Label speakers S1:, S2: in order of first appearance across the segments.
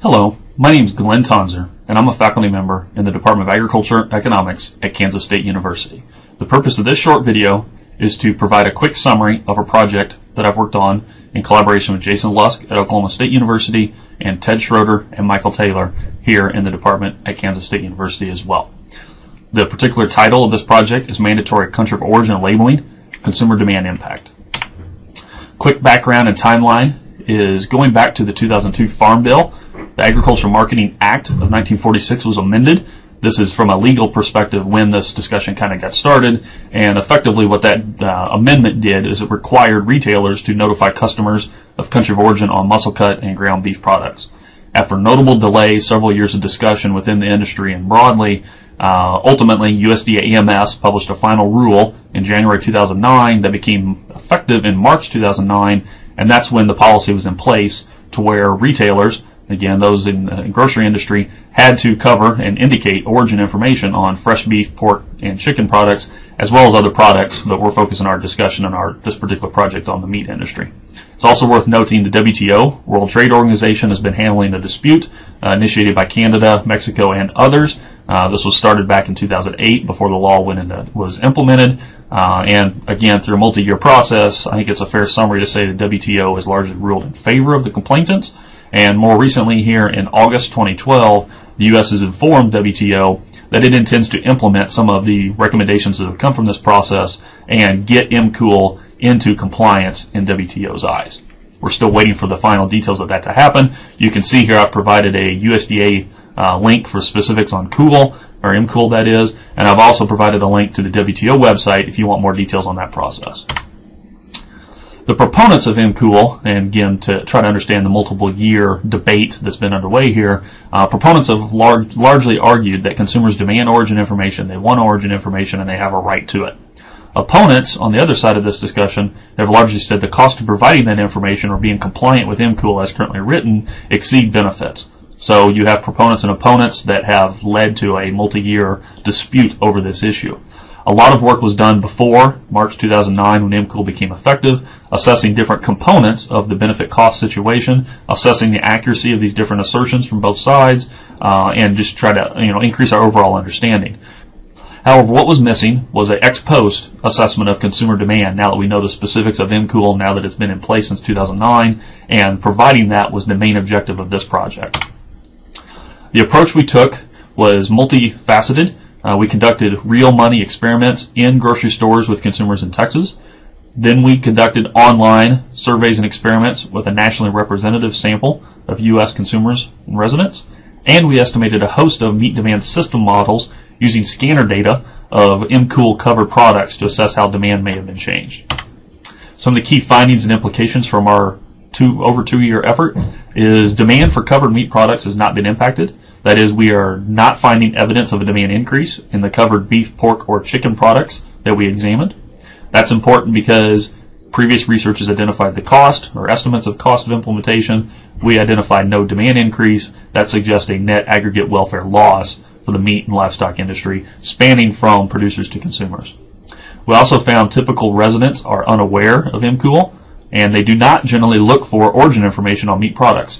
S1: Hello, my name is Glynn Tonsor, and I'm a faculty member in the Department of Agriculture and Economics at Kansas State University. The purpose of this short video is to provide a quick summary of a project that I've worked on in collaboration with Jason Lusk at Oklahoma State University and Ted Schroeder and Michael Taylor here in the department at Kansas State University as well. The particular title of this project is Mandatory Country of Origin Labeling, Consumer Demand Impact. Quick background and timeline is going back to the 2002 Farm Bill. The Agricultural Marketing Act of 1946 was amended. This is from a legal perspective when this discussion kind of got started, and effectively what that amendment did is it required retailers to notify customers of country of origin on muscle cut and ground beef products. After notable delays, several years of discussion within the industry and broadly, ultimately USDA AMS published a final rule in January 2009 that became effective in March 2009, and that's when the policy was in place to where retailers, again, those in the grocery industry, had to cover and indicate origin information on fresh beef, pork, and chicken products, as well as other products that we're focusing our discussion on this particular project on the meat industry. It's also worth noting the WTO, World Trade Organization, has been handling a dispute initiated by Canada, Mexico, and others. This was started back in 2008 before the law was implemented. And again, through a multi-year process, I think it's a fair summary to say the WTO has largely ruled in favor of the complainants. And more recently here in August 2012, the U.S. has informed WTO that it intends to implement some of the recommendations that have come from this process and get MCOOL into compliance in WTO's eyes. We're still waiting for the final details of that to happen. You can see here I've provided a USDA link for specifics on COOL, or MCOOL that is, and I've also provided a link to the WTO website if you want more details on that process. The proponents of MCOOL, and again to try to understand the multiple year debate that's been underway here, proponents have largely argued that consumers demand origin information, they want origin information, and they have a right to it. Opponents, on the other side of this discussion, have largely said the cost of providing that information or being compliant with MCOOL as currently written exceed benefits. So you have proponents and opponents that have led to a multi-year dispute over this issue. A lot of work was done before March 2009 when MCOOL became effective, assessing different components of the benefit-cost situation, assessing the accuracy of these different assertions from both sides, and just try to increase our overall understanding. However, what was missing was an ex-post assessment of consumer demand now that we know the specifics of MCOOL, now that it's been in place since 2009, and providing that was the main objective of this project. The approach we took was multifaceted. We conducted real money experiments in grocery stores with consumers in Texas. Then we conducted online surveys and experiments with a nationally representative sample of U.S. consumers and residents. And we estimated a host of meat demand system models using scanner data of MCOOL covered products to assess how demand may have been changed. Some of the key findings and implications from our over 2-year effort is demand for covered meat products has not been impacted. That is, we are not finding evidence of a demand increase in the covered beef, pork, or chicken products that we examined. That's important because previous research has identified the cost or estimates of cost of implementation. We identified no demand increase. That suggests a net aggregate welfare loss for the meat and livestock industry, spanning from producers to consumers. We also found typical residents are unaware of MCOOL, and they do not generally look for origin information on meat products.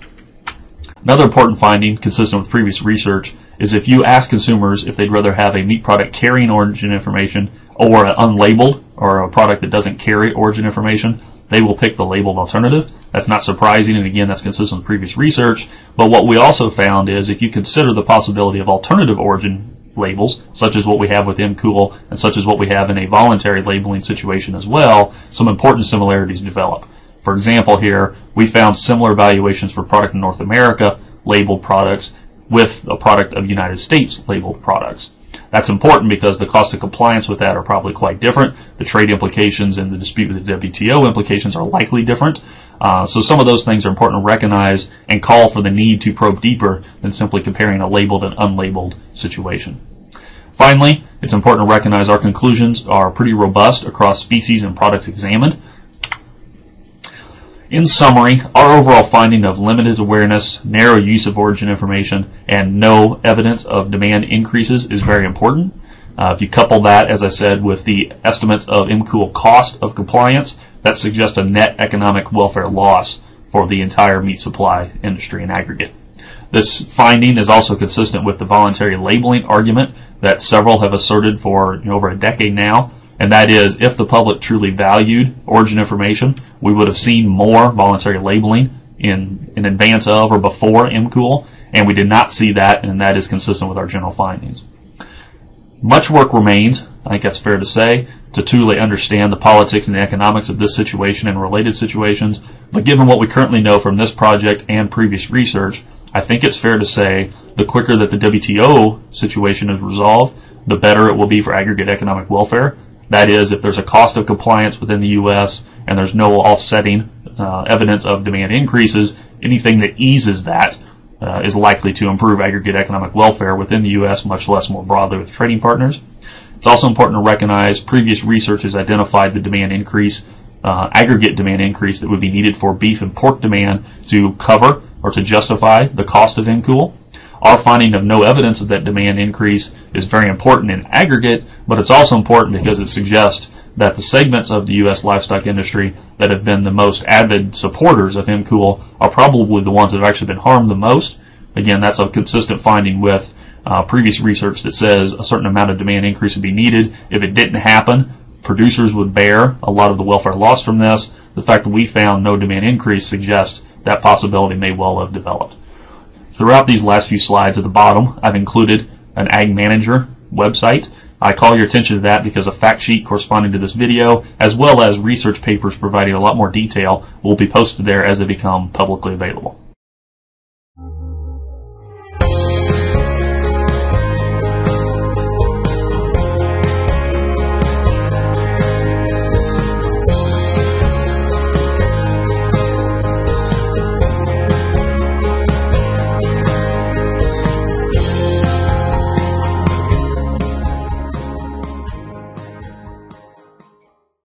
S1: Another important finding, consistent with previous research, is if you ask consumers if they'd rather have a meat product carrying origin information or an unlabeled or a product that doesn't carry origin information, they will pick the labeled alternative. That's not surprising, and again, that's consistent with previous research. But what we also found is if you consider the possibility of alternative origin labels, such as what we have with MCOOL and such as what we have in a voluntary labeling situation as well, some important similarities develop. For example, here, we found similar valuations for product in North America labeled products with a product of United States labeled products. That's important because the cost of compliance with that are probably quite different. The trade implications and the dispute with the WTO implications are likely different. So some of those things are important to recognize and call for the need to probe deeper than simply comparing a labeled and unlabeled situation. Finally, it's important to recognize our conclusions are pretty robust across species and products examined. In summary, our overall finding of limited awareness, narrow use of origin information, and no evidence of demand increases is very important. If you couple that, as I said, with the estimates of MCOOL cost of compliance, that suggests a net economic welfare loss for the entire meat supply industry in aggregate. This finding is also consistent with the voluntary labeling argument that several have asserted for over a decade now, and that is, if the public truly valued origin information, we would have seen more voluntary labeling in advance of or before MCOOL, and we did not see that, and that is consistent with our general findings. Much work remains, I think that's fair to say, to truly understand the politics and the economics of this situation and related situations, but given what we currently know from this project and previous research, I think it's fair to say the quicker that the WTO situation is resolved, the better it will be for aggregate economic welfare. That is, if there's a cost of compliance within the U.S. and there's no offsetting evidence of demand increases, anything that eases that is likely to improve aggregate economic welfare within the U.S., much less more broadly with trading partners. It's also important to recognize previous research has identified the demand increase, aggregate demand increase that would be needed for beef and pork demand to cover or to justify the cost of MCOOL. Our finding of no evidence of that demand increase is very important in aggregate, but it's also important because it suggests that the segments of the U.S. livestock industry that have been the most avid supporters of MCOOL are probably the ones that have actually been harmed the most. Again, that's a consistent finding with previous research that says a certain amount of demand increase would be needed. If it didn't happen, producers would bear a lot of the welfare loss from this. The fact that we found no demand increase suggests that possibility may well have developed. Throughout these last few slides at the bottom, I've included an Ag Manager website. I call your attention to that because a fact sheet corresponding to this video, as well as research papers providing a lot more detail, will be posted there as they become publicly available.